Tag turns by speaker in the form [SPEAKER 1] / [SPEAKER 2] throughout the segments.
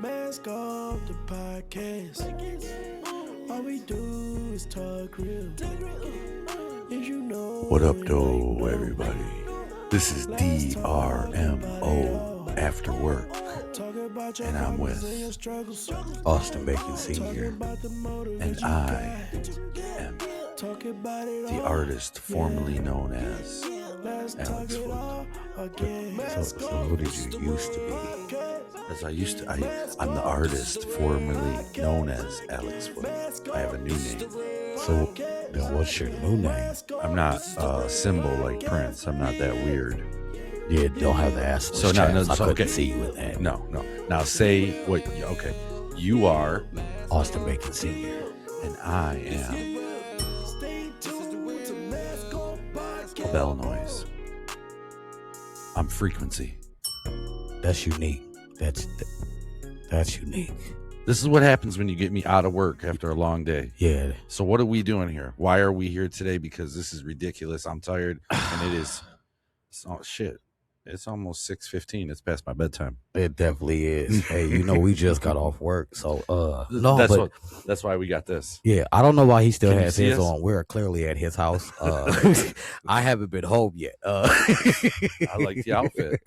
[SPEAKER 1] Mask off the podcast. All we do is talk real. As you know,
[SPEAKER 2] What up, though, everybody? This is DRMO After Work, and I'm with Austin Bacon Sr., and I am the artist formerly known as Alex Pooh. So what did you used to be? As I'm the artist formerly known as Alex Pooh. I have a new name.
[SPEAKER 3] So then what's your new name?
[SPEAKER 2] I'm not a symbol like Prince. I'm not that weird.
[SPEAKER 3] Yeah, don't have the ass.
[SPEAKER 2] So no,
[SPEAKER 3] I couldn't
[SPEAKER 2] okay.
[SPEAKER 3] see you with that.
[SPEAKER 2] No. Now say what? Okay, you are
[SPEAKER 3] Austin Bacon Sr.
[SPEAKER 2] and I am a bell noise. I'm frequency.
[SPEAKER 3] That's unique. That's unique.
[SPEAKER 2] This is what happens when you get me out of work after a long day.
[SPEAKER 3] Yeah.
[SPEAKER 2] So what are we doing here? Why are we here today? Because this is ridiculous. I'm tired, and it is. Oh shit! It's almost 6:15. It's past my bedtime.
[SPEAKER 3] It definitely is. Hey, we just got off work, so
[SPEAKER 2] that's why we got this.
[SPEAKER 3] Yeah, I don't know why he still has
[SPEAKER 2] see
[SPEAKER 3] his
[SPEAKER 2] us?
[SPEAKER 3] on. We're clearly at his house. I haven't been home yet.
[SPEAKER 2] I like the outfit.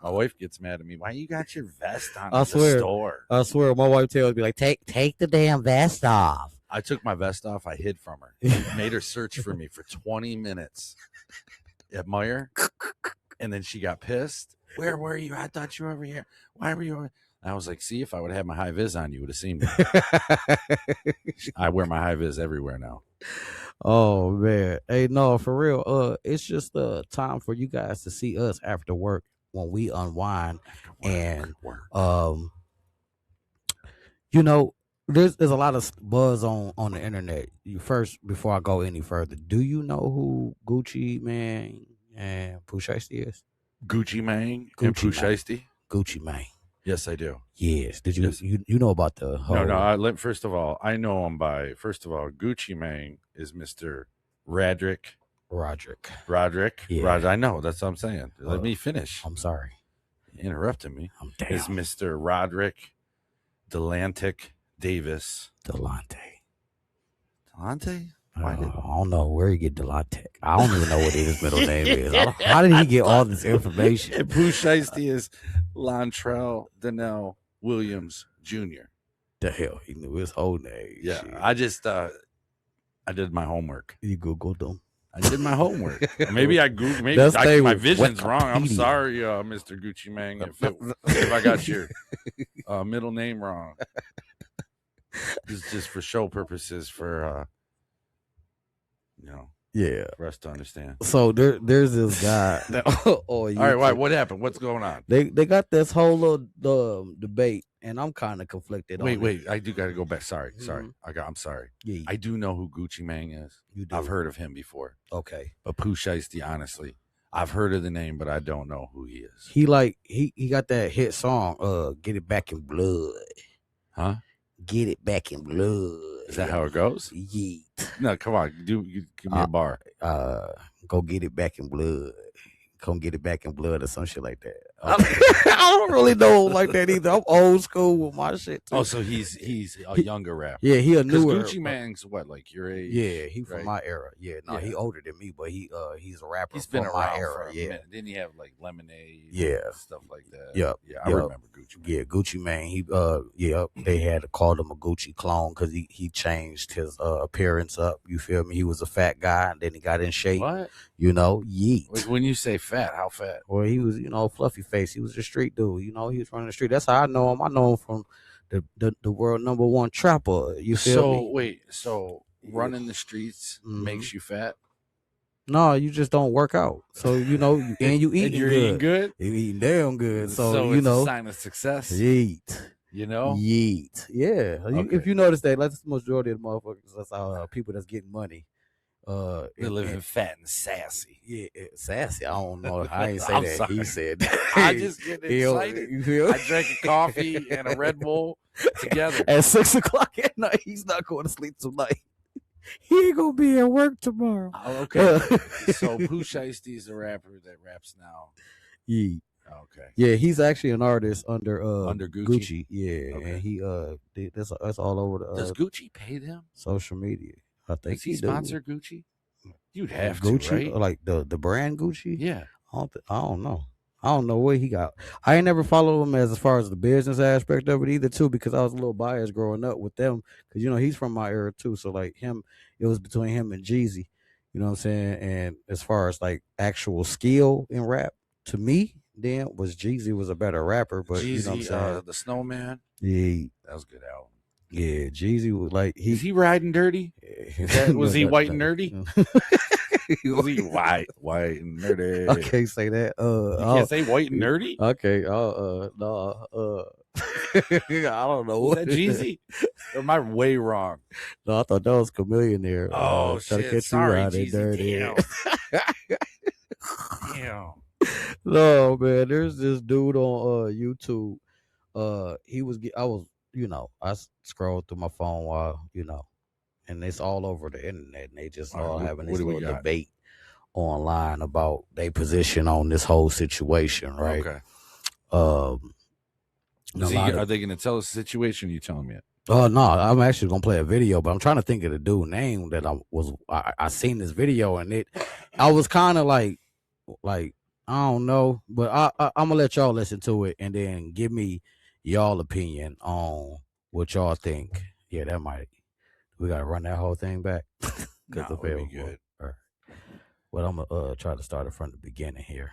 [SPEAKER 2] My wife gets mad at me. Why you got your vest on at the store?
[SPEAKER 3] I swear, my wife tells me like, take the damn vest off.
[SPEAKER 2] I took my vest off. I hid from her. Made her search for me for 20 minutes at Meyer. And then she got pissed. Where were you? I thought you were over here. Why were you over? I was like, see, if I would have had my high vis on, you would have seen me. I wear my high vis everywhere now.
[SPEAKER 3] Oh man. Hey, no, for real. It's just time for you guys to see us after work when we unwind. There's a lot of buzz on the internet. Before I go any further, do you know who Gucci Mane and Pooh Shiesty is?
[SPEAKER 2] Gucci Mane and Pooh Shiesty?
[SPEAKER 3] Gucci Mane.
[SPEAKER 2] Yes, I do.
[SPEAKER 3] Yes. Did you?
[SPEAKER 2] Yes.
[SPEAKER 3] You know about the whole?
[SPEAKER 2] No. First of all, I know him by. First of all, Gucci Mane is Mr. Roderick. Yeah. I know. That's what I'm saying. Let me finish.
[SPEAKER 3] I'm sorry.
[SPEAKER 2] You interrupted me.
[SPEAKER 3] I'm down.
[SPEAKER 2] Is Mr. Roderick Delantic Davis.
[SPEAKER 3] Delante?
[SPEAKER 2] I
[SPEAKER 3] don't know where he get Delante. I don't even know what his middle name is. How did he get all this information?
[SPEAKER 2] And Pooh Shiesty is Lontrell Donnell Williams Jr.
[SPEAKER 3] The hell, he knew his whole name.
[SPEAKER 2] Yeah,
[SPEAKER 3] Shit.
[SPEAKER 2] I just I did my homework.
[SPEAKER 3] You Googled him.
[SPEAKER 2] I did my homework. Maybe I Googled. Maybe my vision's wrong. I'm sorry, Mr. Gucci Mane, if I got your middle name wrong. This is just for show purposes, for
[SPEAKER 3] yeah,
[SPEAKER 2] for us to understand.
[SPEAKER 3] So there's this guy.
[SPEAKER 2] All right, what happened? What's going on?
[SPEAKER 3] They got this whole little debate, and I'm kind of conflicted.
[SPEAKER 2] Wait, I do got to go back. Sorry.
[SPEAKER 3] Mm-hmm.
[SPEAKER 2] I'm sorry.
[SPEAKER 3] Yeah.
[SPEAKER 2] I do know who Gucci Mane is.
[SPEAKER 3] You do?
[SPEAKER 2] I've heard of him before.
[SPEAKER 3] Okay.
[SPEAKER 2] But Pooh Shiesty, honestly, I've heard of the name, but I don't know who he is.
[SPEAKER 3] He got that hit song, "Get It Back in Blood."
[SPEAKER 2] Huh?
[SPEAKER 3] Get it back in blood.
[SPEAKER 2] Is that how it goes?
[SPEAKER 3] Yeet.
[SPEAKER 2] No, come on. You give me a bar.
[SPEAKER 3] Go get it back in blood. Come get it back in blood or some shit like that. I don't really know like that either. I'm old school with my shit too.
[SPEAKER 2] Oh, so he's a younger rapper.
[SPEAKER 3] Yeah, he a newer.
[SPEAKER 2] Gucci Mane's what, like your age?
[SPEAKER 3] Yeah, he from
[SPEAKER 2] right?
[SPEAKER 3] my era. Yeah, no, he older than me, but he's a rapper.
[SPEAKER 2] He's been
[SPEAKER 3] from
[SPEAKER 2] around
[SPEAKER 3] my era.
[SPEAKER 2] for a
[SPEAKER 3] Yeah.
[SPEAKER 2] minute. Didn't he have like Lemonade?
[SPEAKER 3] Yeah,
[SPEAKER 2] stuff like that.
[SPEAKER 3] Yep.
[SPEAKER 2] Yeah, I remember Gucci Mane.
[SPEAKER 3] Yeah, Gucci Mane. They had to call him a Gucci clone because he changed his appearance up. You feel me? He was a fat guy, and then he got in shape.
[SPEAKER 2] What?
[SPEAKER 3] Yeet.
[SPEAKER 2] Like when you say fat, how fat?
[SPEAKER 3] Well, he was, fluffy face. He was a street dude. He was running the street. That's how I know him. I know him from the world #1 trapper. You feel me?
[SPEAKER 2] So running the streets makes you fat?
[SPEAKER 3] No, you just don't work out. So and you eating
[SPEAKER 2] you're
[SPEAKER 3] good.
[SPEAKER 2] Eating good.
[SPEAKER 3] You eating damn good. So
[SPEAKER 2] it's a sign of success.
[SPEAKER 3] Yeet. Yeet. Yeah.
[SPEAKER 2] Okay.
[SPEAKER 3] If you notice that, that's the majority of the motherfuckers. That's how people that's getting money.
[SPEAKER 2] They're living fat and sassy.
[SPEAKER 3] Yeah, sassy. I don't know. I ain't say that.
[SPEAKER 2] Sorry.
[SPEAKER 3] He said that.
[SPEAKER 2] I just get excited.
[SPEAKER 3] You feel?
[SPEAKER 2] I drank a coffee and a Red Bull together.
[SPEAKER 3] At 6:00 at night, he's not going to sleep tonight. He ain't gonna be at work tomorrow.
[SPEAKER 2] Oh, okay. So Pooh Shiesty is a rapper that raps now.
[SPEAKER 3] Yeah.
[SPEAKER 2] Okay.
[SPEAKER 3] Yeah, he's actually an artist under
[SPEAKER 2] Gucci?
[SPEAKER 3] Yeah,
[SPEAKER 2] Okay.
[SPEAKER 3] and he that's all over the
[SPEAKER 2] Does Gucci pay them?
[SPEAKER 3] social media. I think
[SPEAKER 2] Does he sponsor Gucci? You'd have
[SPEAKER 3] Gucci,
[SPEAKER 2] to, right?
[SPEAKER 3] like the brand Gucci.
[SPEAKER 2] Yeah.
[SPEAKER 3] I don't know. I don't know what he got. I ain't never followed him as far as the business aspect of it either, too, because I was a little biased growing up with them. Because he's from my era too, so like him, it was between him and Jeezy. You know what I'm saying? And as far as like actual skill in rap, to me, then was Jeezy was a better rapper. But
[SPEAKER 2] Jeezy,
[SPEAKER 3] you know what I'm saying?
[SPEAKER 2] the Snowman.
[SPEAKER 3] Yeah,
[SPEAKER 2] That was a good album.
[SPEAKER 3] yeah. Jeezy was like
[SPEAKER 2] Is he riding dirty? Was he white and nerdy? Was he white and nerdy?
[SPEAKER 3] I can't say that.
[SPEAKER 2] You can't say white and nerdy.
[SPEAKER 3] Okay. No. I don't know.
[SPEAKER 2] Was that Jeezy? Or am I way wrong?
[SPEAKER 3] No, I thought that was Chameleon there.
[SPEAKER 2] Oh shit! Sorry, Jeezy. Damn.
[SPEAKER 3] No, man. There's this dude on YouTube. I scrolled through my phone while and it's all over the internet, and they just all having this little debate online about their position on this whole situation, right?
[SPEAKER 2] Okay.
[SPEAKER 3] Are
[SPEAKER 2] they going to tell us the situation? Or you telling me it?
[SPEAKER 3] Oh no, I'm actually gonna play a video, but I'm trying to think of the dude name that I seen this video, and I was kind of like I don't know, but I'm gonna let y'all listen to it and then give me y'all opinion on what y'all think. Yeah, we gotta run that whole thing back.
[SPEAKER 2] No, it'll be good.
[SPEAKER 3] All right. Well, I'm gonna try to start it from the beginning here,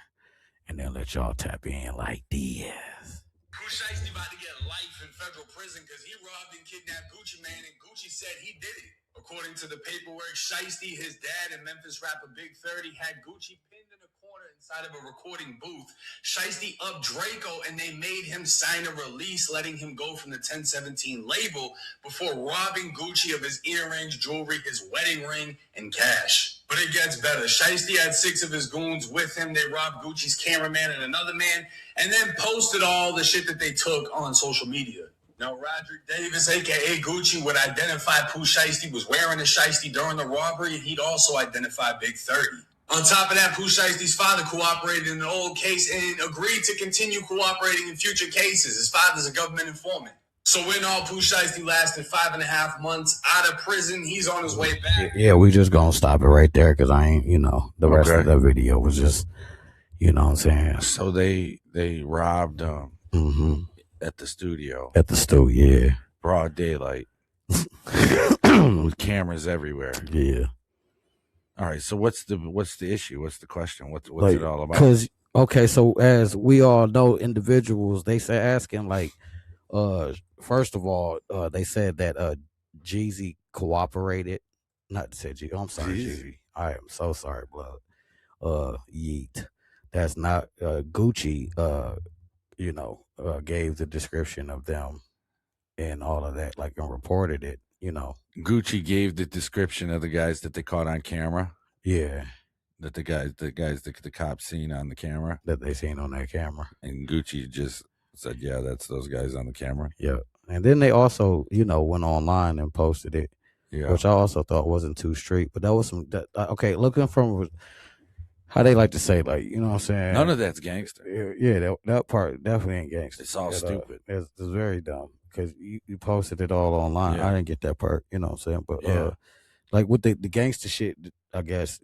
[SPEAKER 3] and then let y'all tap in like this.
[SPEAKER 4] Pooh Shiesty about to get life in federal prison because he robbed and kidnapped Gucci Mane, and Gucci said he did it. According to the paperwork, Shiesty, his dad, and Memphis rapper Big 30 had Gucci pinned in a corner inside of a recording booth. Shiesty upped Draco, and they made him sign a release letting him go from the 1017 label before robbing Gucci of his earrings, jewelry, his wedding ring, and cash. But it gets better. Shiesty had 6 of his goons with him. They robbed Gucci's cameraman and another man, and then posted all the shit that they took on social media. Now, Roderick Davis, a.k.a. Gucci, would identify Pooh Shiesty was wearing a Shiesty during the robbery, and he'd also identify Big 30. On top of that, Pooh Shiesty's father cooperated in an old case and agreed to continue cooperating in future cases. His father's a government informant. So in all, Pooh Shiesty lasted 5.5 months out of prison. He's on his way back.
[SPEAKER 3] Yeah, we just gonna stop it right there because I ain't, the rest of the video was just, what I'm saying.
[SPEAKER 2] So they robbed
[SPEAKER 3] Mm-hmm.
[SPEAKER 2] at the studio.
[SPEAKER 3] At the studio, yeah.
[SPEAKER 2] Broad daylight. With cameras everywhere.
[SPEAKER 3] Yeah.
[SPEAKER 2] All right. So what's the issue? What's the question? What's it all about?
[SPEAKER 3] Because so as we all know, individuals they say asking first of all, they said that Jeezy cooperated. Not to say Jeezy. I'm sorry, Jeezy. I am so sorry, blood. Yeet. That's not Gucci. Gave the description of them and all of that, and reported it,
[SPEAKER 2] Gucci gave the description of the guys that they caught on camera.
[SPEAKER 3] Yeah.
[SPEAKER 2] That the cops seen on the camera.
[SPEAKER 3] That they seen on that camera.
[SPEAKER 2] And Gucci just said, yeah, that's those guys on the camera.
[SPEAKER 3] Yeah. And then they also, went online and posted it, which I also thought wasn't too straight, but that was looking from how they like to say, you know what I'm saying?
[SPEAKER 2] None of that's gangster.
[SPEAKER 3] Yeah, that part definitely ain't gangster.
[SPEAKER 2] It's all stupid.
[SPEAKER 3] It's very dumb because you posted it all online.
[SPEAKER 2] Yeah.
[SPEAKER 3] I didn't get that part, you know what I'm saying? But with the gangster shit, I guess,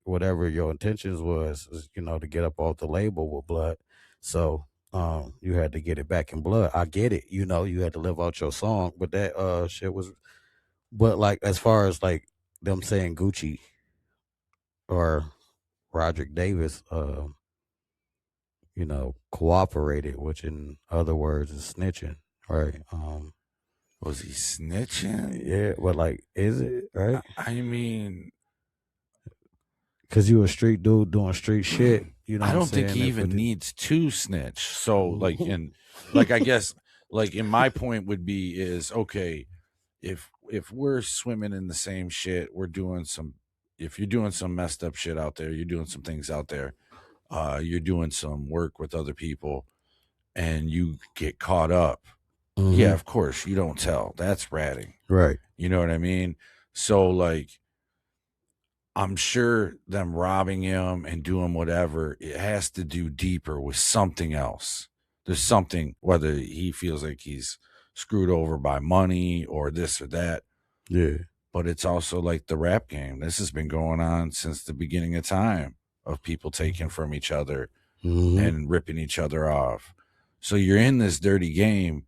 [SPEAKER 3] whatever your intentions was, to get up off the label with blood. So you had to get it back in blood. I get it. You had to live out your song, but that shit was, but as far as them saying Gucci or Roderick Davis, cooperated, which in other words is snitching, right?
[SPEAKER 2] Was he snitching?
[SPEAKER 3] Yeah, but is it right?
[SPEAKER 2] I mean,
[SPEAKER 3] because you a street dude doing street shit.
[SPEAKER 2] I don't think he even needs to snitch. So I guess in my point would be is okay if we're swimming in the same shit, we're doing some. If you're doing some messed up shit out there, you're doing some things out there, you're doing some work with other people, and you get caught up. Mm-hmm. Yeah, of course, you don't tell. That's ratting.
[SPEAKER 3] Right.
[SPEAKER 2] You know what I mean? So, I'm sure them robbing him and doing whatever, it has to do deeper with something else. There's something, whether he feels like he's screwed over by money or this or that.
[SPEAKER 3] Yeah.
[SPEAKER 2] But it's also like the rap game. This has been going on since the beginning of time, of people taking from each other and ripping each other off. So you're in this dirty game.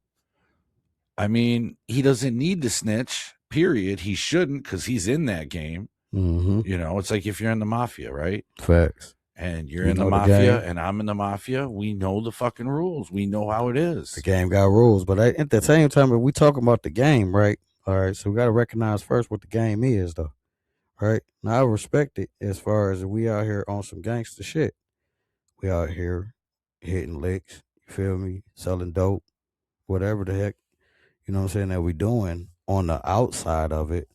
[SPEAKER 2] I mean, he doesn't need to snitch, period. He shouldn't, because he's in that game. You know, it's like if you're in the mafia, right?
[SPEAKER 3] Facts.
[SPEAKER 2] And you're in the mafia and I'm in the mafia, we know the fucking rules. We know how it is.
[SPEAKER 3] The game got rules. But at the same time, if we talking about the game, right? All right, so we got to recognize first what the game is, though. Right? Now, I respect it as far as we out here on some gangster shit. We out here hitting licks, you feel me? Selling dope, whatever the heck, you know what I'm saying, that we doing on the outside of it,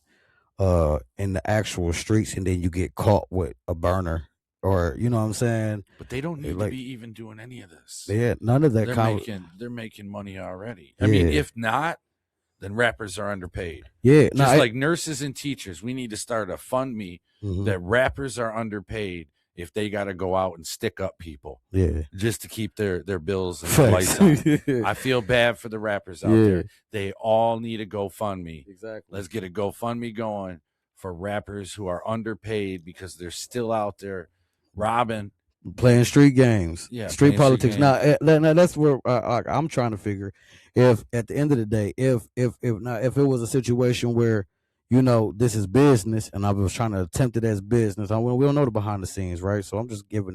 [SPEAKER 3] in the actual streets, and then you get caught with a burner, or you know what I'm saying.
[SPEAKER 2] But they don't need to be even doing any of this.
[SPEAKER 3] Yeah, none of that.
[SPEAKER 2] They're making money already. I mean, if not, then rappers are underpaid.
[SPEAKER 3] Yeah,
[SPEAKER 2] just like nurses and teachers, we need to start a fund me that rappers are underpaid if they got to go out and stick up people.
[SPEAKER 3] Yeah,
[SPEAKER 2] just to keep their bills and their lights on. I feel bad for the rappers out there. They all need a GoFundMe.
[SPEAKER 3] Exactly.
[SPEAKER 2] Let's get a GoFundMe going for rappers who are underpaid because they're still out there robbing,
[SPEAKER 3] playing street games, street politics. Now that's where I'm trying to figure, if at the end of the day, if it was a situation where, you know, this is business and I was trying to attempt it as business, we don't know the behind the scenes, right? So I'm just giving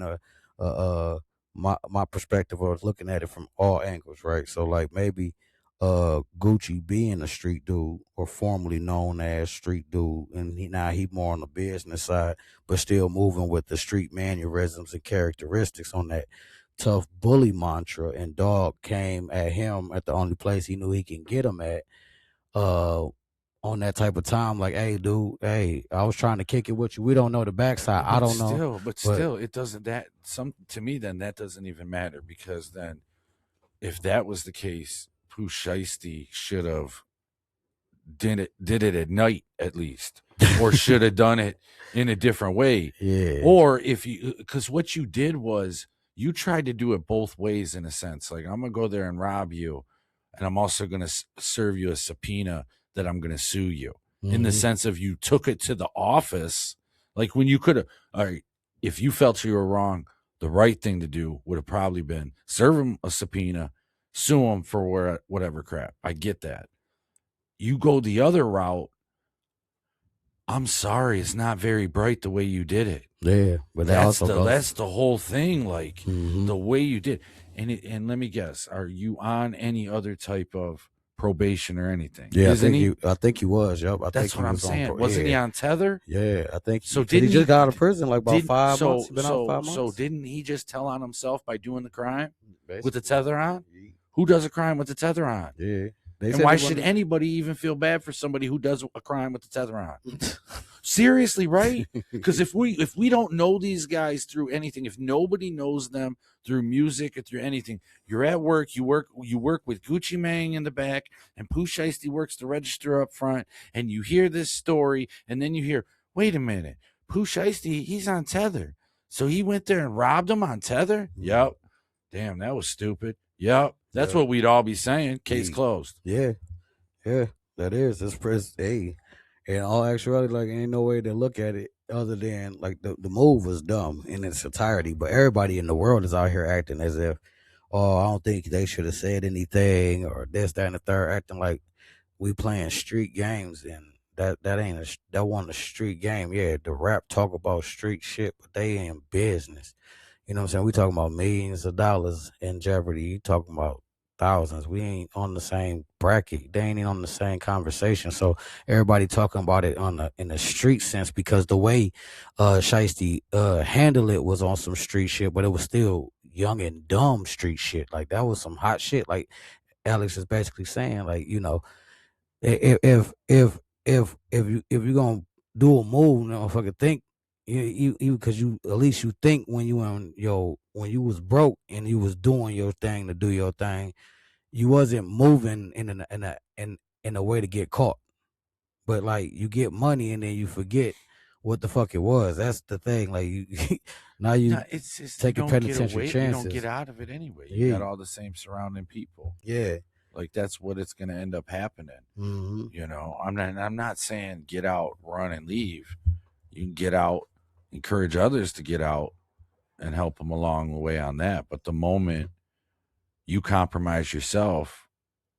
[SPEAKER 3] my perspective of looking at it from all angles, right? So like maybe Gucci being a street dude, or formerly known as street dude, and he more on the business side, but still moving with the street mannerisms and characteristics on that tough bully mantra, and dog came at him at the only place he knew he can get him at, on that type of time, like, hey dude, hey, I was trying to kick it with you, we don't know the backside. I don't know,
[SPEAKER 2] but still it doesn't, to me then that doesn't even matter, because then if that was the case, Pooh Shiesty should have did it at night at least, or should have done it in a different way.
[SPEAKER 3] Yeah.
[SPEAKER 2] Or because what you did was you tried to do it both ways, in a sense. Like, I'm gonna go there and rob you, and I'm also gonna serve you a subpoena that I'm gonna sue you. In the sense of, you took it to the office, like when you could have. All right, if you felt you were wrong, the right thing to do would have probably been serve him a subpoena, sue him for whatever crap. I get that. You go the other route. I'm sorry, it's not very bright the way you did it.
[SPEAKER 3] Yeah, but that's
[SPEAKER 2] the whole thing. Like the way you did, and let me guess, are you on any other type of probation or anything?
[SPEAKER 3] Yeah, I think he was. Yep,
[SPEAKER 2] that's what I'm saying. Wasn't he on tether?
[SPEAKER 3] Yeah, I think
[SPEAKER 2] so.
[SPEAKER 3] He just got out of prison like about 5 months. Been out 5 months.
[SPEAKER 2] So didn't he just tell on himself by doing the crime with the tether on? Who does a crime with the tether on?
[SPEAKER 3] Yeah.
[SPEAKER 2] And why should anybody even feel bad for somebody who does a crime with the tether on? Seriously, right? Because if we don't know these guys through anything, if nobody knows them through music or through anything, you're at work, you work with Gucci Mane in the back, and Pooh Shiesty works the register up front, and you hear this story, and then you hear, wait a minute, Pooh Shiesty, he's on tether, so he went there and robbed him on tether. Yep. Damn, that was stupid. Yep. That's what we'd all be saying. Case closed.
[SPEAKER 3] Yeah. That is. It's hey. In all actuality, like, ain't no way to look at it other than like the move was dumb in its entirety. But everybody in the world is out here acting as if, oh, I don't think they should have said anything, or this, that, and the third, acting like we playing street games, and that wasn't a street game. Yeah, the rap talk about street shit, but they in business. You know what I'm saying? We talking about millions of dollars in jeopardy. You talking about thousands. We ain't on the same bracket. They ain't on the same conversation. So everybody talking about it in the street sense, because the way Shiesty handled it was on some street shit, but it was still young and dumb street shit. Like, that was some hot shit. Like Alex is basically saying, like, you know, if you gonna do a move, you know, fucking think. You because you at least you think when you when you was broke and you was doing your thing to do your thing, you wasn't moving in a way to get caught. But like, you get money and then you forget what the fuck it was. That's the thing. Like you, now you
[SPEAKER 2] it's just
[SPEAKER 3] taking
[SPEAKER 2] you don't get
[SPEAKER 3] penitentiary
[SPEAKER 2] away.
[SPEAKER 3] chances.
[SPEAKER 2] You don't get out of it anyway. You
[SPEAKER 3] Yeah.
[SPEAKER 2] got all the same surrounding people.
[SPEAKER 3] Yeah.
[SPEAKER 2] Like that's what it's going to end up happening.
[SPEAKER 3] Mm-hmm.
[SPEAKER 2] You know, I'm not saying get out, run, and leave. You can get out, encourage others to get out, and help them along the way on that. But the moment you compromise yourself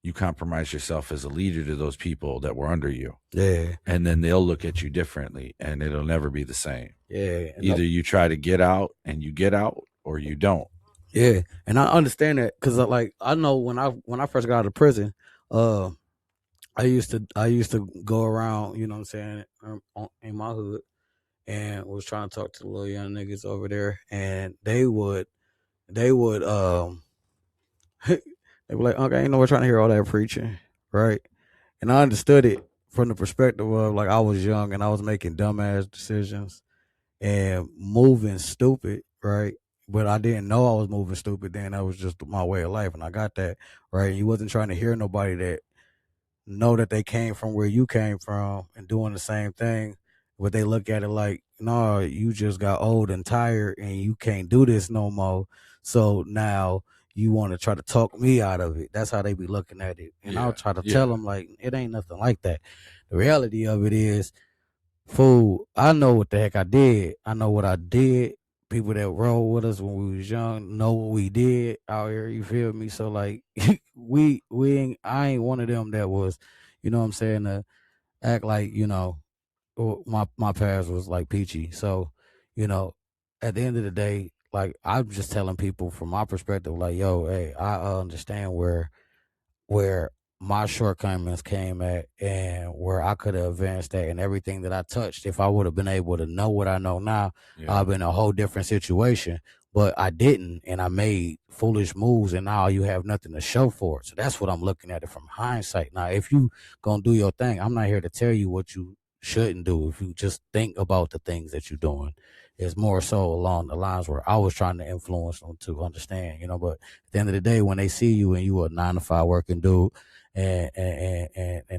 [SPEAKER 2] as a leader to those people that were under you.
[SPEAKER 3] Yeah.
[SPEAKER 2] And then they'll look at you differently, and it'll never be the same.
[SPEAKER 3] Yeah.
[SPEAKER 2] Either you try to get out and you get out, or you don't.
[SPEAKER 3] Yeah, and I understand that because like I know when I first got out of prison, I used to go around, you know what I'm saying, in my hood, and was trying to talk to the little young niggas over there, and they would they were like, okay, ain't no one trying to hear all that preaching, right? And I understood it from the perspective of like I was young and I was making dumbass decisions and moving stupid, right? But I didn't know I was moving stupid then. That was just my way of life, and I got that, right? You wasn't trying to hear nobody that know that they came from where you came from and doing the same thing, but they look at it like, no, you just got old and tired and you can't do this no more. So now you want to try to talk me out of it. That's how they be looking at it. And I'll try to tell them like, it ain't nothing like that. The reality of it is, fool, I know what the heck I did. I know what I did. People that roll with us when we was young know what we did out here. You feel me? So like, we ain't. I ain't one of them that was, you know what I'm saying, to act like, you know, my past was like peachy. So, you know, at the end of the day, like I'm just telling people from my perspective, like, yo, hey, I understand where my shortcomings came at and where I could have advanced that, and everything that I touched. If I would have been able to know what I know now, I'd been in a whole different situation. But I didn't, and I made foolish moves, and now you have nothing to show for it. So that's what I'm looking at it from hindsight. Now, if you gonna do your thing, I'm not here to tell you what you shouldn't do. If you just think about the things that you're doing, it's more so along the lines where I was trying to influence them to understand, you know. But at the end of the day, when they see you and you a 9-to-5 working dude, and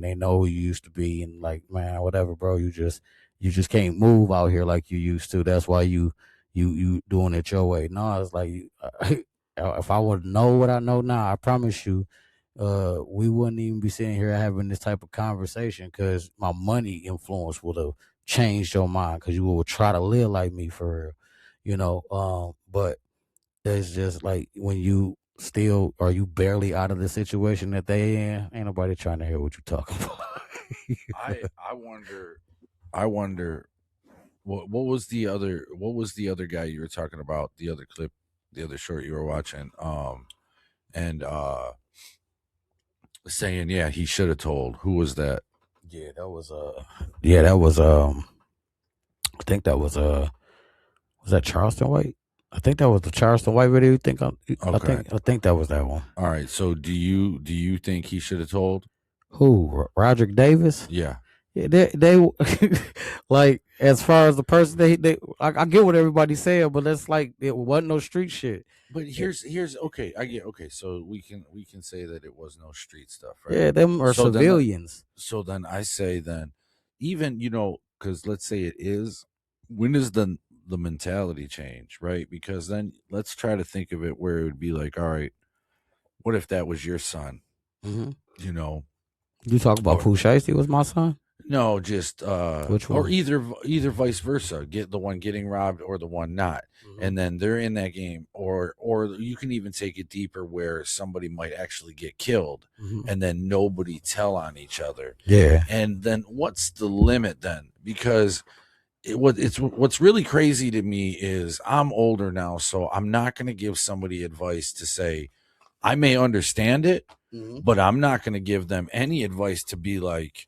[SPEAKER 3] they know who you used to be, and like, man, whatever, bro, you just can't move out here like you used to. That's why you doing it your way. No, it's like, if I would know what I know now, I promise you, we wouldn't even be sitting here having this type of conversation, because my money influence would have changed your mind, because you would try to live like me for real, you know. But it's just like when you still are you barely out of the situation that they in, ain't nobody trying to hear what you talking about.
[SPEAKER 2] I wonder what was the other guy you were talking about, the other clip, the other short you were watching, and saying he should have told. Who was that?
[SPEAKER 3] That was I think that was that Charleston White? I think that was the Charleston White video. You think?
[SPEAKER 2] Okay.
[SPEAKER 3] I think that was that one.
[SPEAKER 2] All right. So do you think he should have told?
[SPEAKER 3] Who? Roderick Davis?
[SPEAKER 2] Yeah.
[SPEAKER 3] Yeah, they like, as far as the person, I get what everybody's saying, but that's like, it wasn't no street shit.
[SPEAKER 2] But here's okay. I get okay. So we can say that it was no street stuff, right?
[SPEAKER 3] Yeah, them are civilians.
[SPEAKER 2] So then I say even, because let's say it is. When does the mentality change, right? Because then let's try to think of it where it would be like, all right, what if that was your son?
[SPEAKER 3] Mm-hmm.
[SPEAKER 2] You
[SPEAKER 3] talk about Pooh Shiesty was my son?
[SPEAKER 2] No, just
[SPEAKER 3] which one?
[SPEAKER 2] Or either vice versa, get the one getting robbed or the one not, and then they're in that game, or you can even take it deeper where somebody might actually get killed, and then nobody tell on each other.
[SPEAKER 3] Yeah,
[SPEAKER 2] and then what's the limit then? Because what's really crazy to me is I'm older now, so I'm not going to give somebody advice to say I may understand it, but I'm not going to give them any advice to be like,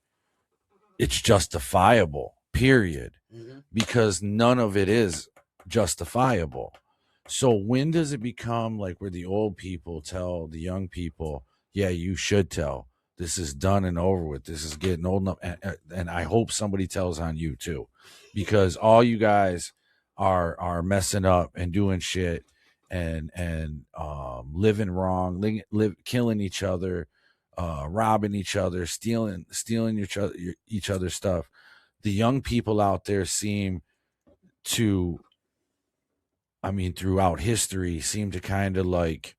[SPEAKER 2] it's justifiable, period, because none of it is justifiable. So when does it become like where the old people tell the young people, yeah, you should tell. This is done and over with. This is getting old enough. And I hope somebody tells on you too, because all you guys are messing up and doing shit and living wrong, killing each other, robbing each other, stealing each other's stuff. the young people out there seem to, I mean, throughout history, seem to kind of like,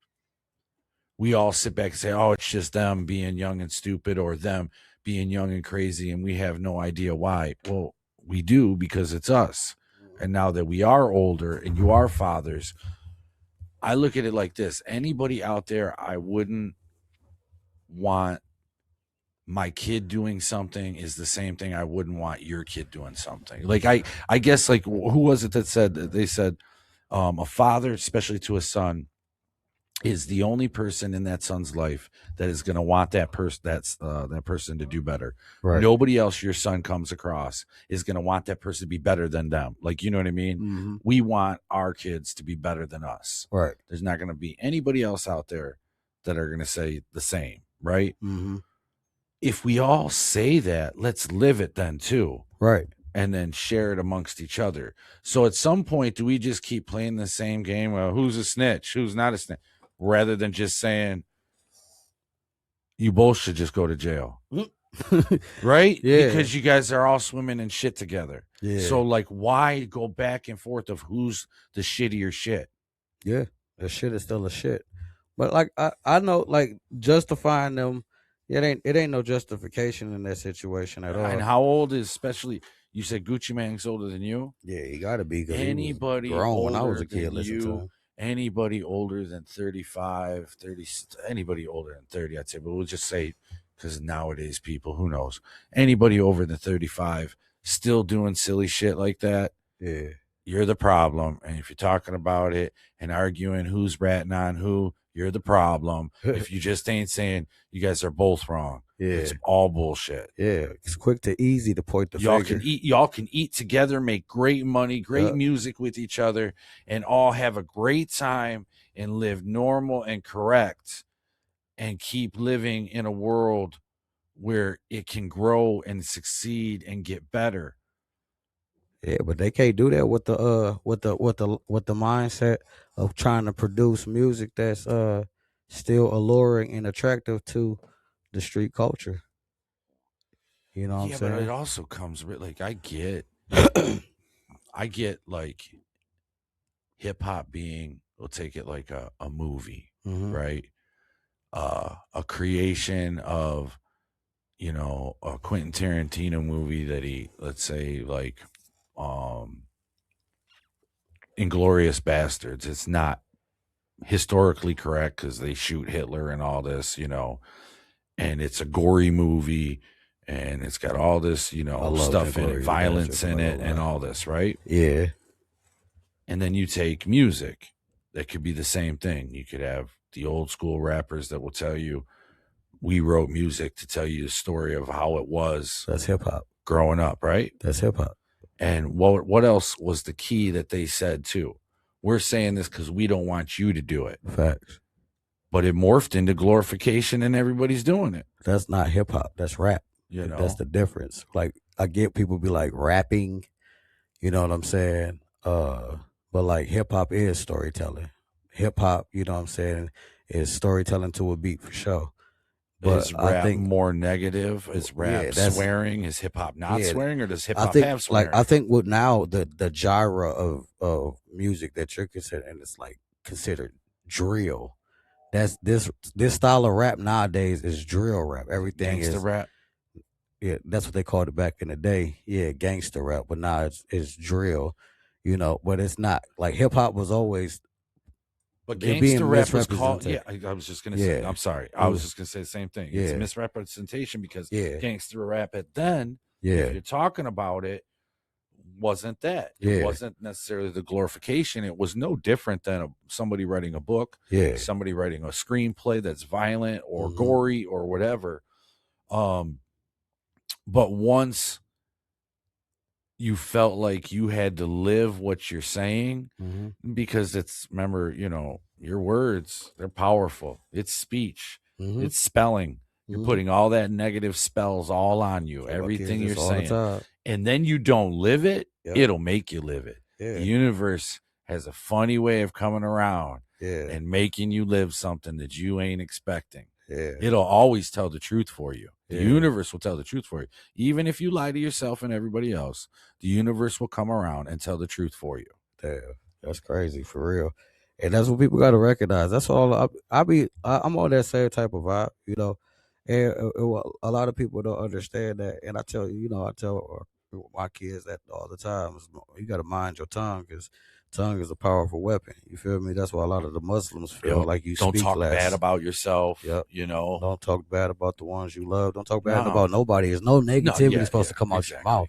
[SPEAKER 2] we all sit back and say, oh, it's just them being young and stupid, or them being young and crazy, and we have no idea why. Well, we do, because it's us. And now that we are older and you are fathers, I look at it like this. Anybody out there, I wouldn't want my kid doing something is the same thing I wouldn't want your kid doing something. Like, I guess, like, who was it that said, they said, a father, especially to a son, is the only person in that son's life that is going to want that person to do better.
[SPEAKER 3] Right.
[SPEAKER 2] Nobody else your son comes across is going to want that person to be better than them. Like, you know what I mean?
[SPEAKER 3] Mm-hmm.
[SPEAKER 2] We want our kids to be better than us.
[SPEAKER 3] Right.
[SPEAKER 2] There's not going to be anybody else out there that are going to say the same, right?
[SPEAKER 3] Mm-hmm.
[SPEAKER 2] If we all say that, let's live it then too.
[SPEAKER 3] Right.
[SPEAKER 2] And then share it amongst each other. So at some point, do we just keep playing the same game? Well, who's a snitch? Who's not a snitch? Rather than just saying, you both should just go to jail. Right?
[SPEAKER 3] Yeah.
[SPEAKER 2] Because you guys are all swimming in shit together.
[SPEAKER 3] Yeah.
[SPEAKER 2] So, like, why go back and forth of who's the shittier shit?
[SPEAKER 3] Yeah. The shit is still a shit. But, like, I know, like, justifying them, it ain't no justification in that situation at all.
[SPEAKER 2] And how old is, especially, you said Gucci Mane's older than you?
[SPEAKER 3] Yeah, he got to be.
[SPEAKER 2] Anybody
[SPEAKER 3] grown when I was a
[SPEAKER 2] older
[SPEAKER 3] kid
[SPEAKER 2] than
[SPEAKER 3] listening to
[SPEAKER 2] you,
[SPEAKER 3] him.
[SPEAKER 2] anybody older than 35, 30, anybody older than 30, I'd say, but we'll just say, because nowadays people, who knows, anybody over than 35 still doing silly shit like that,
[SPEAKER 3] Yeah.
[SPEAKER 2] you're the problem. And if you're talking about it and arguing who's ratting on who, you're the problem. If you just ain't saying you guys are both wrong,
[SPEAKER 3] Yeah.
[SPEAKER 2] it's all bullshit.
[SPEAKER 3] Yeah, it's quick to easy to point the finger.
[SPEAKER 2] Y'all can eat together, make great money, great music with each other, and all have a great time and live normal and correct, and keep living in a world where it can grow and succeed and get better.
[SPEAKER 3] Yeah, but they can't do that with the mindset of trying to produce music that's still alluring and attractive to the street culture. You know what I'm saying?
[SPEAKER 2] But it also comes with, like, I get like hip hop being, we'll take it like a movie,
[SPEAKER 3] Mhm.
[SPEAKER 2] right? A creation of, you know, a Quentin Tarantino movie that he, let's say, like, Inglourious Bastards. It's not historically correct because they shoot Hitler and all this, you know, and it's a gory movie and it's got all this, you know, stuff in it, violence in it, and all this, right?
[SPEAKER 3] Yeah.
[SPEAKER 2] And then you take music that could be the same thing. You could have the old school rappers that will tell you, we wrote music to tell you the story of how it was.
[SPEAKER 3] That's hip hop.
[SPEAKER 2] Growing up, right?
[SPEAKER 3] That's hip hop.
[SPEAKER 2] And what else was the key that they said too? We're saying this because we don't want you to do it.
[SPEAKER 3] Facts.
[SPEAKER 2] But it morphed into glorification and everybody's doing it.
[SPEAKER 3] That's not hip hop. That's rap.
[SPEAKER 2] You know?
[SPEAKER 3] That's the difference. Like, I get people be like rapping, you know what I'm saying? But like hip hop is storytelling. Hip hop, you know what I'm saying, is storytelling to a beat for sure. But
[SPEAKER 2] is rap I think more negative? Is rap swearing? Is hip hop not swearing, or does hip hop have swearing?
[SPEAKER 3] Like, I think with now the genre of music that you're considering, it's like considered drill. That's this style of rap nowadays is drill rap. Everything
[SPEAKER 2] gangster
[SPEAKER 3] is
[SPEAKER 2] rap.
[SPEAKER 3] Yeah, that's what they called it back in the day. Yeah, gangster rap. But now it's drill, you know. But it's not like hip hop was always.
[SPEAKER 2] But gangster rap was called. Yeah, I was just gonna say. I'm sorry. I was just gonna say the same thing.
[SPEAKER 3] Yeah.
[SPEAKER 2] It's misrepresentation because gangster rap at then.
[SPEAKER 3] Yeah,
[SPEAKER 2] if you're talking about it, wasn't that? It wasn't necessarily the glorification. It was no different than somebody writing a book.
[SPEAKER 3] Yeah,
[SPEAKER 2] somebody writing a screenplay that's violent or gory or whatever. But once you felt like you had to live what you're saying, because it's, remember, you know, your words, they're powerful. It's speech. It's spelling. You're putting all that negative spells all on you, everything you're saying. And then you don't live it, it'll make you live it. The universe has a funny way of coming around and making you live something that you ain't expecting.
[SPEAKER 3] Yeah.
[SPEAKER 2] It'll always tell the truth for you. The
[SPEAKER 3] Yeah.
[SPEAKER 2] universe will tell the truth for you. Even if you lie to yourself and everybody else, the universe will come around and tell the truth for you.
[SPEAKER 3] Damn, that's crazy for real. And that's what people got to recognize. That's all. I'm on that same type of vibe, you know. And a lot of people don't understand that. And I tell I tell my kids that all the time. You got to mind your tongue, because tongue is a powerful weapon. You feel me? That's why a lot of the Muslims feel like you
[SPEAKER 2] don't
[SPEAKER 3] speak
[SPEAKER 2] talk
[SPEAKER 3] less.
[SPEAKER 2] bad about yourself.
[SPEAKER 3] Yep.
[SPEAKER 2] You know,
[SPEAKER 3] don't talk bad about the ones you love. Don't talk bad about nobody. There's no negativity supposed to come out your mouth.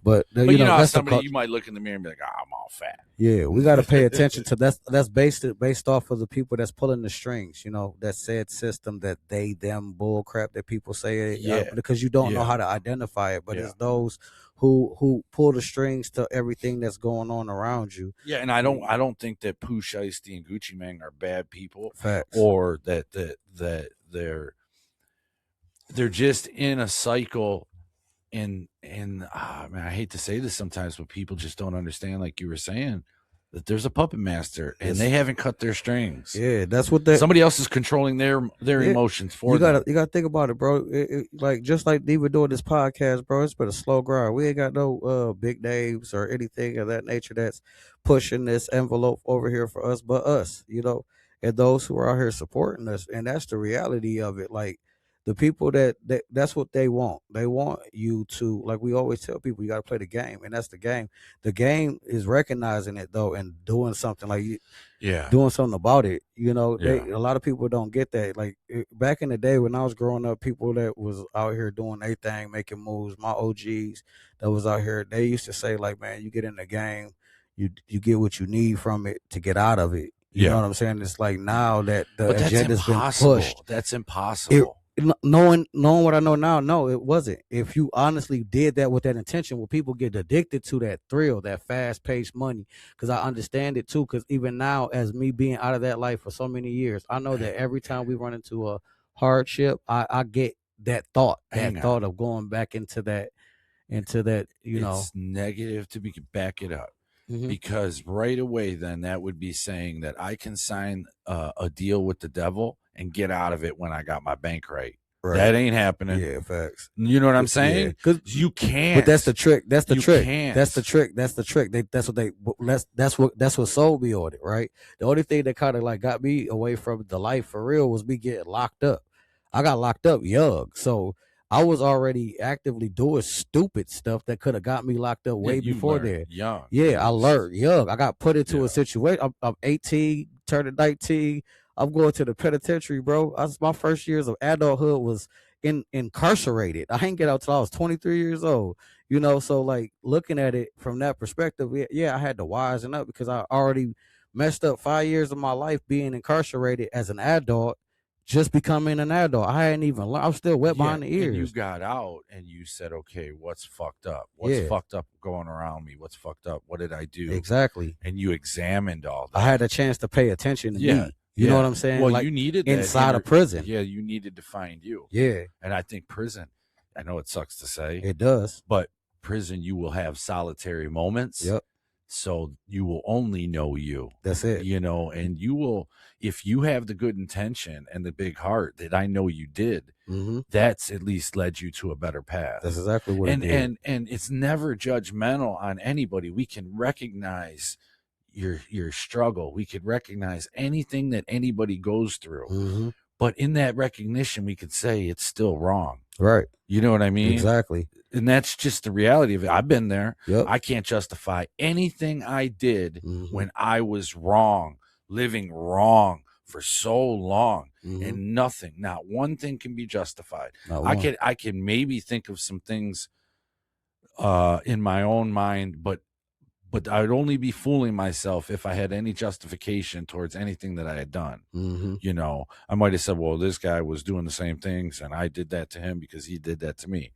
[SPEAKER 3] But you know that's
[SPEAKER 2] somebody you might look in the mirror and be like, I'm all fat.
[SPEAKER 3] Yeah, we got to pay attention to that's based off of the people that's pulling the strings. You know, that said system, that they them bull crap that people say. Because you don't know how to identify it. But it's those who pull the strings to everything that's going on around you.
[SPEAKER 2] Yeah, and I don't think that Pooh, Shiesty, and Gucci Mane are bad people.
[SPEAKER 3] Facts.
[SPEAKER 2] Or that they're just in a cycle. And man, I hate to say this sometimes, but people just don't understand, like you were saying, that there's a puppet master and they haven't cut their strings.
[SPEAKER 3] Yeah, that's what
[SPEAKER 2] somebody else is controlling their emotions for them.
[SPEAKER 3] You gotta think about it, bro. Like just like even doing this podcast, bro, it's been a slow grind. We ain't got no big names or anything of that nature that's pushing this envelope over here for us, but us, you know, and those who are out here supporting us. And that's the reality of it. Like the people that's what they want. They want you to, like we always tell people, you got to play the game, and that's the game. The game is recognizing it though and doing something doing something about it. You know, a lot of people don't get that. Like back in the day when I was growing up, people that was out here doing their thing, making moves, my OGs that was out here, they used to say like, man, you get in the game, you get what you need from it to get out of it. You know what I'm saying? It's like now that the agenda's been pushed.
[SPEAKER 2] That's impossible.
[SPEAKER 3] Knowing what I know now, no, it wasn't. If you honestly did that with that intention, well, people get addicted to that thrill, that fast-paced money. Because I understand it too. Because even now, as me being out of that life for so many years, I know that every time we run into a hardship, I get that thought of going back into that. It's
[SPEAKER 2] negative to back it up. Mm-hmm. Because right away, then that would be saying that I can sign a deal with the devil and get out of it when I got my bank right. That ain't happening.
[SPEAKER 3] Yeah, facts.
[SPEAKER 2] You know what I'm saying? Because you can't.
[SPEAKER 3] But that's the trick. That's the trick.
[SPEAKER 2] Can't.
[SPEAKER 3] That's the trick. That's the trick. That's what sold me on it, right? The only thing that kind of like got me away from the life for real was me getting locked up. I got locked up young, so I was already actively doing stupid stuff that could have got me locked up way before then.
[SPEAKER 2] Young.
[SPEAKER 3] Yeah, I learned young. I got put into a situation. I'm 18, turning 19. I'm going to the penitentiary, bro. My first years of adulthood was incarcerated. I didn't get out till I was 23 years old. You know, so like looking at it from that perspective, I had to wisen up because I already messed up 5 years of my life being incarcerated as an adult. Just becoming an adult, I hadn't even learned. I'm still wet behind the ears.
[SPEAKER 2] And you got out and you said, okay, what's fucked up? What's fucked up going around me? What's fucked up? What did I do?
[SPEAKER 3] Exactly.
[SPEAKER 2] And you examined all that.
[SPEAKER 3] I had a chance to pay attention to me. You know what I'm saying?
[SPEAKER 2] Well, like, you needed that
[SPEAKER 3] inside of prison.
[SPEAKER 2] Yeah, you needed to find you.
[SPEAKER 3] Yeah.
[SPEAKER 2] And I think prison, I know it sucks to say.
[SPEAKER 3] It does.
[SPEAKER 2] But prison, you will have solitary moments.
[SPEAKER 3] Yep.
[SPEAKER 2] So you will only know you.
[SPEAKER 3] That's it.
[SPEAKER 2] You know, and you will, if you have the good intention and the big heart that I know you did, that's at least led you to a better path.
[SPEAKER 3] That's exactly what it
[SPEAKER 2] did. And it's never judgmental on anybody. We can recognize your struggle. We could recognize anything that anybody goes through. But in that recognition, we could say it's still wrong.
[SPEAKER 3] Right.
[SPEAKER 2] You know what I mean?
[SPEAKER 3] Exactly.
[SPEAKER 2] And that's just the reality of it. I've been there.
[SPEAKER 3] Yep.
[SPEAKER 2] I can't justify anything I did when I was wrong, living wrong for so long, and nothing, not one thing can be justified. I can maybe think of some things in my own mind, but I would only be fooling myself if I had any justification towards anything that I had done. You know, I might have said, well, this guy was doing the same things and I did that to him because he did that to me.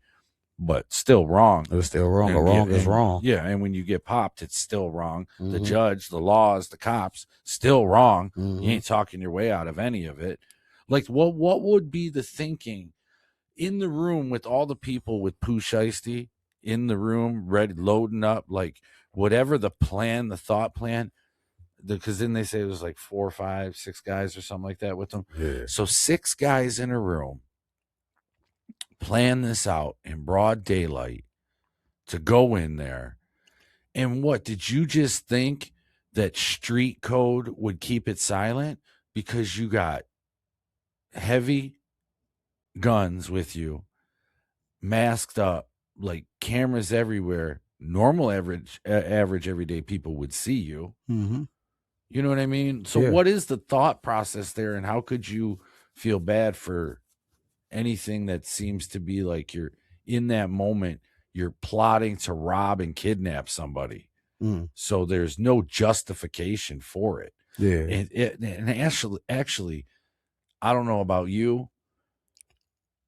[SPEAKER 2] But still wrong.
[SPEAKER 3] It was still wrong. Wrong is wrong.
[SPEAKER 2] Yeah, and when you get popped, it's still wrong. The judge, the laws, the cops, still wrong. You ain't talking your way out of any of it. Like, what would be the thinking in the room with all the people with Pooh Shiesty in the room, ready, loading up, like whatever the plan, the thought plan? because then they say it was like 4, 5, 6 guys or something like that with them.
[SPEAKER 3] Yeah.
[SPEAKER 2] So 6 guys in a room plan this out in broad daylight to go in there. And what, did you just think that street code would keep it silent? Because you got heavy guns with you, masked up, like cameras everywhere. Normal average everyday people would see you.
[SPEAKER 3] Mm-hmm.
[SPEAKER 2] You know what I mean? So what is the thought process there, and how could you feel bad for anything that seems to be like you're in that moment, you're plotting to rob and kidnap somebody? So there's no justification for it.
[SPEAKER 3] Yeah.
[SPEAKER 2] And actually, I don't know about you,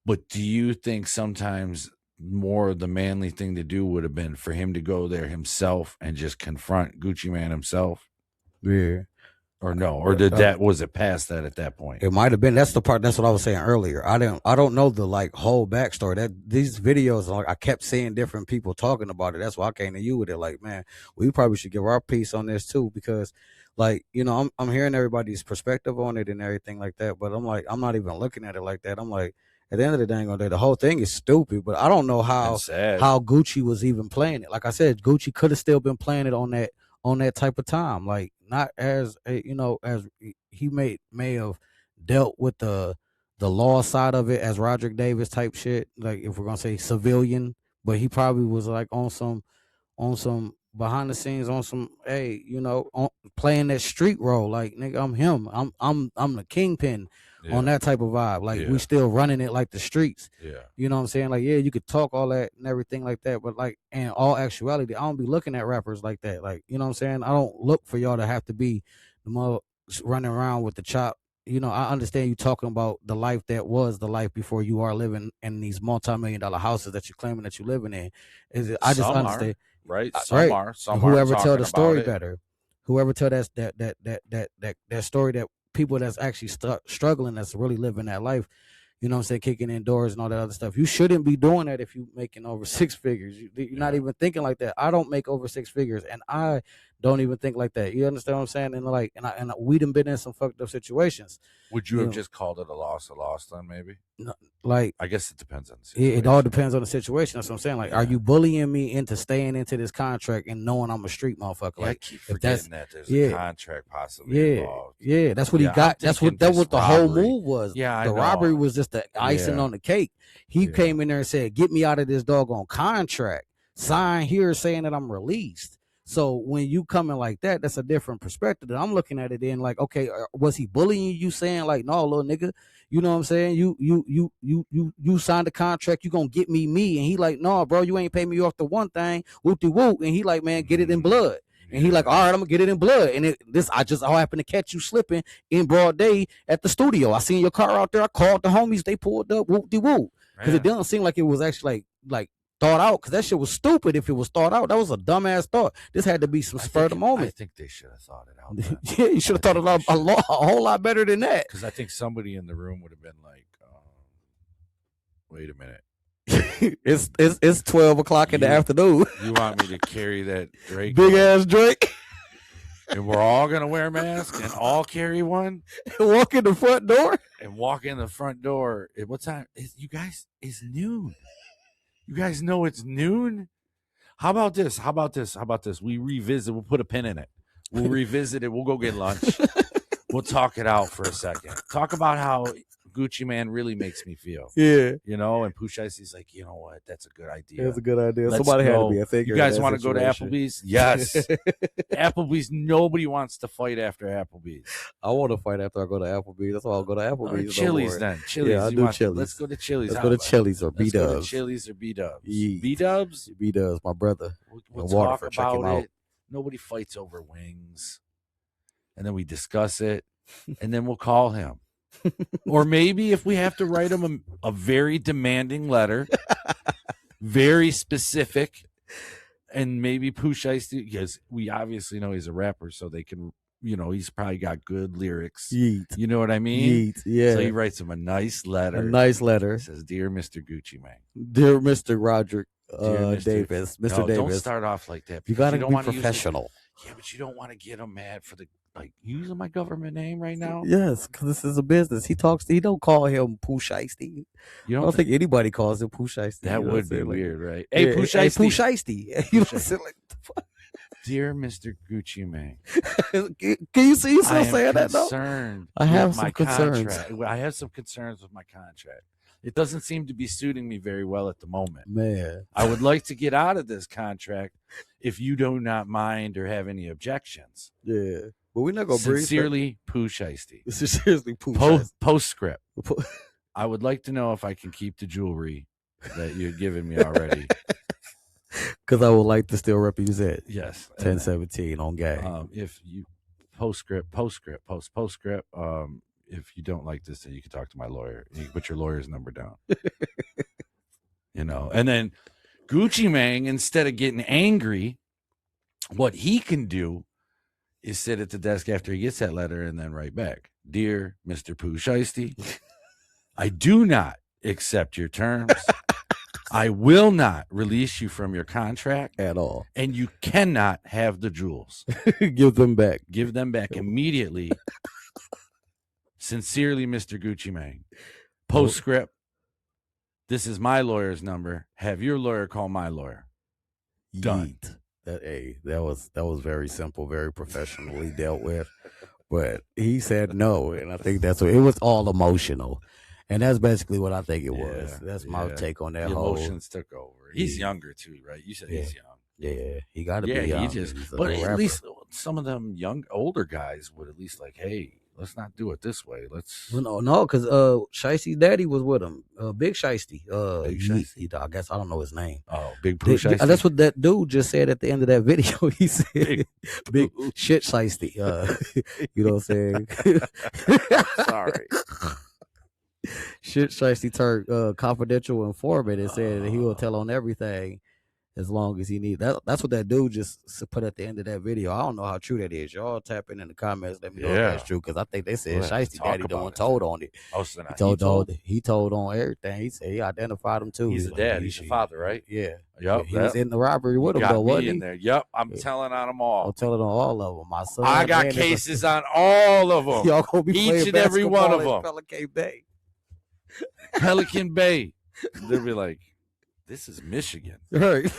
[SPEAKER 2] but do you think sometimes more the manly thing to do would have been for him to go there himself and just confront Gucci Man himself?
[SPEAKER 3] Yeah.
[SPEAKER 2] Or no? Or was it past that at that point?
[SPEAKER 3] It might have been. That's the part. That's what I was saying earlier. I don't know the like whole backstory. That these videos, like I kept seeing different people talking about it. That's why I came to you with it. Like, man, we probably should give our piece on this too, because, like, you know, I'm hearing everybody's perspective on it and everything like that. But I'm like, I'm not even looking at it like that. I'm like, at the end of the dang day, the whole thing is stupid. But I don't know how Gucci was even playing it. Like I said, Gucci could have still been playing it on that type of time, like not as you know, as he may have dealt with the law side of it as Roderick Davis type shit, like if we're gonna say civilian, but he probably was like on some behind the scenes, on some, hey, you know, playing that street role, like, nigga, I'm him, I'm the kingpin. On that type of vibe, like we still running it like the streets. You know what I'm saying? Like, yeah, you could talk all that and everything like that, but like in all actuality, I don't be looking at rappers like that. Like, you know what I'm saying? I don't look for y'all to have to be the mother running around with the chop. You know, I understand you talking about the life that was the life before you are living in these multi-million-dollar houses that you're claiming that you're living in. I just understand,
[SPEAKER 2] right? Some
[SPEAKER 3] whoever
[SPEAKER 2] are
[SPEAKER 3] tell the story
[SPEAKER 2] it
[SPEAKER 3] better, whoever tell that story, that people that's actually struggling, that's really living that life, you know what I'm saying, kicking indoors and all that other stuff. You shouldn't be doing that if you're making over 6 figures. You're not even thinking like that. I don't make over 6 figures, and I don't even think like that. You understand what I'm saying? And like, and we done been in some fucked up situations.
[SPEAKER 2] Would you have just called it a loss then, maybe?
[SPEAKER 3] No, like,
[SPEAKER 2] I guess it depends on the situation.
[SPEAKER 3] It all depends on the situation. That's what I'm saying. Like, are you bullying me into staying into this contract and knowing I'm a street motherfucker?
[SPEAKER 2] Like, I keep forgetting that there's a contract possibly involved.
[SPEAKER 3] Yeah, that's what he got. That was the whole move was.
[SPEAKER 2] Yeah,
[SPEAKER 3] the robbery was just the icing on the cake. He came in there and said, "Get me out of this doggone contract. Sign here saying that I'm released." So when you come in like that, that's a different perspective. I'm looking at it in like, okay, was he bullying you, saying like, no, little nigga, you know what I'm saying? You signed a contract, you gonna get me, and he like, no, bro, you ain't pay me off the one thing, whoop-de-whoop, and he like, man, get it in blood. And he like, all right, I'm gonna get it in blood. And I just all happened to catch you slipping in broad day at the studio. I seen your car out there. I called the homies, they pulled up, whoop-de-whoop. Because it doesn't seem like it was actually like thought out, because that shit was stupid. If it was thought out, that was a dumbass thought. This had to be some spur of the moment.
[SPEAKER 2] I think they should have thought it out.
[SPEAKER 3] Yeah, you should have thought it out a whole lot better than that.
[SPEAKER 2] Because I think somebody in the room would have been like, wait a minute.
[SPEAKER 3] it's 12 o'clock in the afternoon.
[SPEAKER 2] You want me to carry that Drake?
[SPEAKER 3] Big ass Drake?
[SPEAKER 2] And we're all going to wear masks and all carry one?
[SPEAKER 3] And walk in the front door?
[SPEAKER 2] And walk in the front door. What time? You guys, it's noon. You guys know it's noon? How about this? We revisit. We'll put a pin in it. We'll revisit it. We'll go get lunch. We'll talk it out for a second. Talk about how Gucci Man really makes me feel.
[SPEAKER 3] Yeah.
[SPEAKER 2] You know, and Pooh Shiesty's like, you know what? That's a good idea.
[SPEAKER 3] That's a good idea.
[SPEAKER 2] Let's
[SPEAKER 3] Somebody
[SPEAKER 2] go.
[SPEAKER 3] Had to be a figure.
[SPEAKER 2] You guys want to go to Applebee's? Yes. Applebee's. Nobody wants to fight after Applebee's.
[SPEAKER 3] I want to fight after I go to Applebee's. That's why I'll go to Applebee's.
[SPEAKER 2] Chili's then. Chili's.
[SPEAKER 3] Yeah, I'll do Chili's.
[SPEAKER 2] Let's go to Chili's.
[SPEAKER 3] Let's go to Chili's or B-Dubs.
[SPEAKER 2] Let's go to Chili's or B-Dubs. B-Dubs?
[SPEAKER 3] B-Dubs, my brother.
[SPEAKER 2] We'll talk about it. Nobody fights over wings. And then we discuss it. And then we'll call him. Or maybe if we have to write him a very demanding letter, very specific, and maybe Pooh Shiesty, because we obviously know he's a rapper, so they can, you know, he's probably got good lyrics.
[SPEAKER 3] Yeet.
[SPEAKER 2] You know what I mean?
[SPEAKER 3] Yeet. Yeah.
[SPEAKER 2] So he writes him a nice letter. It says, "Dear Mr. Gucci Man.
[SPEAKER 3] Dear Mr. Roderick Davis. Mr. Davis.
[SPEAKER 2] Don't start off like that.
[SPEAKER 3] You got to be professional.
[SPEAKER 2] Yeah, but you don't want to get him mad for the like using my government name right now?
[SPEAKER 3] Yes, because this is a business. He don't call him Pooh Shiesty.
[SPEAKER 2] You
[SPEAKER 3] I
[SPEAKER 2] don't
[SPEAKER 3] don't think anybody calls him Pooh Shiesty.
[SPEAKER 2] that
[SPEAKER 3] you know
[SPEAKER 2] would
[SPEAKER 3] what
[SPEAKER 2] be
[SPEAKER 3] I'm saying?
[SPEAKER 2] weird, right?
[SPEAKER 3] Like,
[SPEAKER 2] Hey,
[SPEAKER 3] yeah,
[SPEAKER 2] Pooh
[SPEAKER 3] Hey,
[SPEAKER 2] Shiesty.
[SPEAKER 3] Pooh Shiesty. You know what I'm saying? Like,
[SPEAKER 2] Dear Mr. Gucci Mane,
[SPEAKER 3] can you see
[SPEAKER 2] I
[SPEAKER 3] still
[SPEAKER 2] am
[SPEAKER 3] saying that though?
[SPEAKER 2] concerned
[SPEAKER 3] I have
[SPEAKER 2] with
[SPEAKER 3] some
[SPEAKER 2] my
[SPEAKER 3] concerns.
[SPEAKER 2] contract. I have some concerns with my contract. It doesn't seem to be suiting me very well at the moment.
[SPEAKER 3] Man,
[SPEAKER 2] I would like to get out of this contract if you do not mind or have any objections.
[SPEAKER 3] yeah, but we're not gonna breathe.
[SPEAKER 2] Sincerely, Pooh Shiesty.
[SPEAKER 3] This is seriously Pooh Shiesty.
[SPEAKER 2] Postscript. I would like to know if I can keep the jewelry that you've given me already.
[SPEAKER 3] Because I would like to still represent.
[SPEAKER 2] Yes.
[SPEAKER 3] 1017 on gang.
[SPEAKER 2] If you postscript. If you don't like this, then you can talk to my lawyer. You can put your lawyer's number down. And then Gucci Mane, instead of getting angry, what he can do is sit at the desk after he gets that letter and then write back. Dear Mr. Pooh Shiesty, I do not accept your terms. I will not release you from your contract
[SPEAKER 3] At all.
[SPEAKER 2] And you cannot have the jewels.
[SPEAKER 3] Give them back.
[SPEAKER 2] Give them back immediately. Sincerely, Mr. Gucci Mane. Postscript. This is my lawyer's number. Have your lawyer call my lawyer. Done.
[SPEAKER 3] That was very simple, very professionally dealt with. But he said no, and I think that's what it was. All emotional. And that's basically what I think it was. That's my take on that.
[SPEAKER 2] The
[SPEAKER 3] whole
[SPEAKER 2] emotions took over. He's younger too, right? You said he's young.
[SPEAKER 3] Yeah, he got to be young.
[SPEAKER 2] But at least some of them older guys would at least like, hey, let's not do it this way.
[SPEAKER 3] No, because Shiesty's daddy was with him. Big Shiesty.
[SPEAKER 2] Big Shiesty?
[SPEAKER 3] I guess I don't know his name.
[SPEAKER 2] Oh, Big Pooh Shiesty.
[SPEAKER 3] That's what that dude just said at the end of that video. He said, "Big shit Shiesty." You know what I'm saying?
[SPEAKER 2] Sorry.
[SPEAKER 3] Shit Shiesty turned confidential informant and said that he will tell on everything as long as he needs. That's what that dude just put at the end of that video. I don't know how true that is. Y'all tap in the comments. Let me know if that's true, because I think they said Shiesty daddy the one told on it.
[SPEAKER 2] Oh, so
[SPEAKER 3] he told on everything. He said he identified him too.
[SPEAKER 2] He's the dad. He's the father, right?
[SPEAKER 3] Yeah.
[SPEAKER 2] Yep.
[SPEAKER 3] He was in the robbery with him though, wasn't he?
[SPEAKER 2] In there. Yep. I'm telling on them all.
[SPEAKER 3] I'm telling on all of them. My son.
[SPEAKER 2] I got cases on all of them.
[SPEAKER 3] Y'all gonna be
[SPEAKER 2] each and every one of them.
[SPEAKER 3] Pelican Bay.
[SPEAKER 2] Pelican Bay. They'll be like, this is Michigan.
[SPEAKER 3] Right.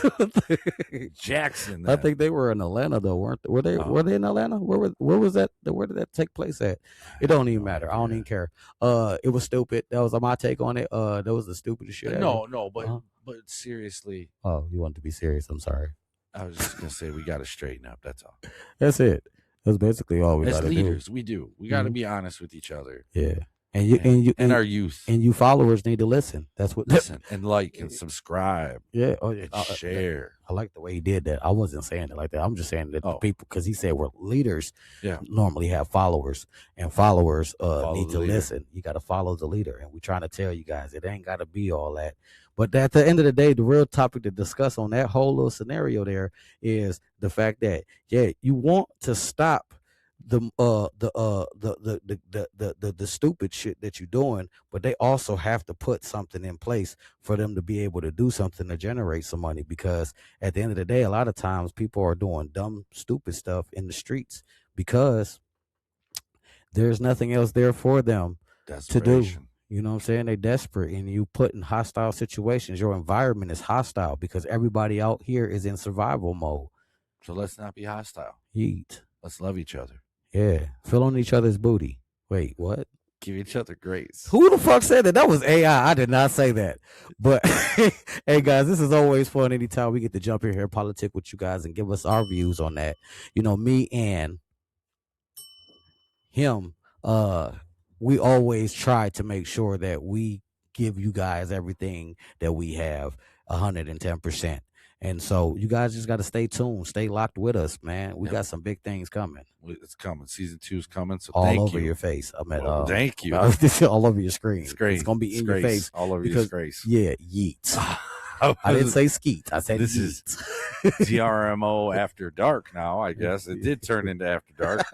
[SPEAKER 2] Jackson.
[SPEAKER 3] I think they were in Atlanta though, weren't they? Were they in Atlanta? Where was that? Where did that take place at? It don't even matter. I don't even care. It was stupid. That was my take on it. That was the stupidest shit ever.
[SPEAKER 2] No, but seriously.
[SPEAKER 3] Oh, you want to be serious? I'm sorry.
[SPEAKER 2] I was just gonna say we gotta straighten up. That's all.
[SPEAKER 3] That's it. That's basically all we
[SPEAKER 2] got to do. As leaders, we gotta be honest with each other.
[SPEAKER 3] Yeah. And
[SPEAKER 2] our youth
[SPEAKER 3] and you followers need to listen. That's what
[SPEAKER 2] listen and like and subscribe.
[SPEAKER 3] Yeah,
[SPEAKER 2] and share.
[SPEAKER 3] I like the way he did that. I wasn't saying it like that. I'm just saying that the people, because he said we're leaders. Normally have followers, and followers need to listen. You got to follow the leader, and we're trying to tell you guys it ain't got to be all that. But at the end of the day, the real topic to discuss on that whole little scenario there is the fact that you want to stop the stupid shit that you're doing, but they also have to put something in place for them to be able to do something to generate some money, because at the end of the day, a lot of times people are doing dumb, stupid stuff in the streets because there's nothing else there for them to do. You know what I'm saying? They're desperate, and you put in hostile situations. Your environment is hostile because everybody out here is in survival mode.
[SPEAKER 2] So let's not be hostile.
[SPEAKER 3] Let's
[SPEAKER 2] love each other.
[SPEAKER 3] Yeah, fill on each other's booty. Wait, what?
[SPEAKER 2] Give each other grace.
[SPEAKER 3] Who the fuck said that? That was AI. I did not say that. But hey, guys, this is always fun. Anytime we get to jump in here, politic with you guys, and give us our views on that. You know, me and him, we always try to make sure that we give you guys everything that we have 110%. And so you guys just got to stay tuned, stay locked with us, man. We got some big things coming.
[SPEAKER 2] It's coming. Season 2 is coming. So
[SPEAKER 3] all over your face.
[SPEAKER 2] Thank you.
[SPEAKER 3] All over your screen. It's
[SPEAKER 2] going
[SPEAKER 3] to be in your face.
[SPEAKER 2] All over your face.
[SPEAKER 3] Yeah, yeet. I didn't say skeet. I said
[SPEAKER 2] this
[SPEAKER 3] yeet.
[SPEAKER 2] Is DRMO After Dark now, I guess. It did turn into After Dark.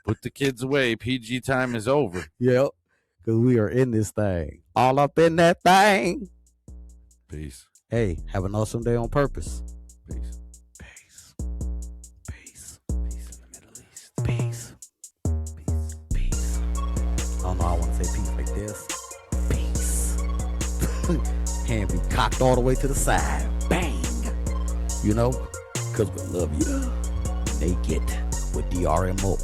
[SPEAKER 2] Put the kids away. PG time is over.
[SPEAKER 3] Yep. Because we are in this thing. All up in that thing.
[SPEAKER 2] Peace.
[SPEAKER 3] Hey, have an awesome day on purpose.
[SPEAKER 2] Peace.
[SPEAKER 3] Peace. Peace. Peace in the Middle East. Peace. I want to say peace like this. Peace. Hand be cocked all the way to the side. Bang. You know, because we love you. Naked with DRMO.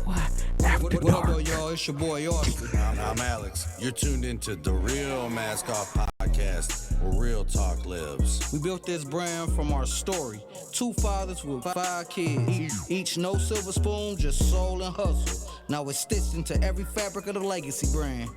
[SPEAKER 3] After
[SPEAKER 5] What up,
[SPEAKER 3] dark.
[SPEAKER 5] y'all? It's your boy Austin.
[SPEAKER 6] I'm Alex. You're tuned into the Real Mask Off Podcast, where real talk lives.
[SPEAKER 5] We built this brand from our story. 2 fathers with 5 kids. Each no silver spoon, just soul and hustle. Now it's stitched into every fabric of the legacy brand.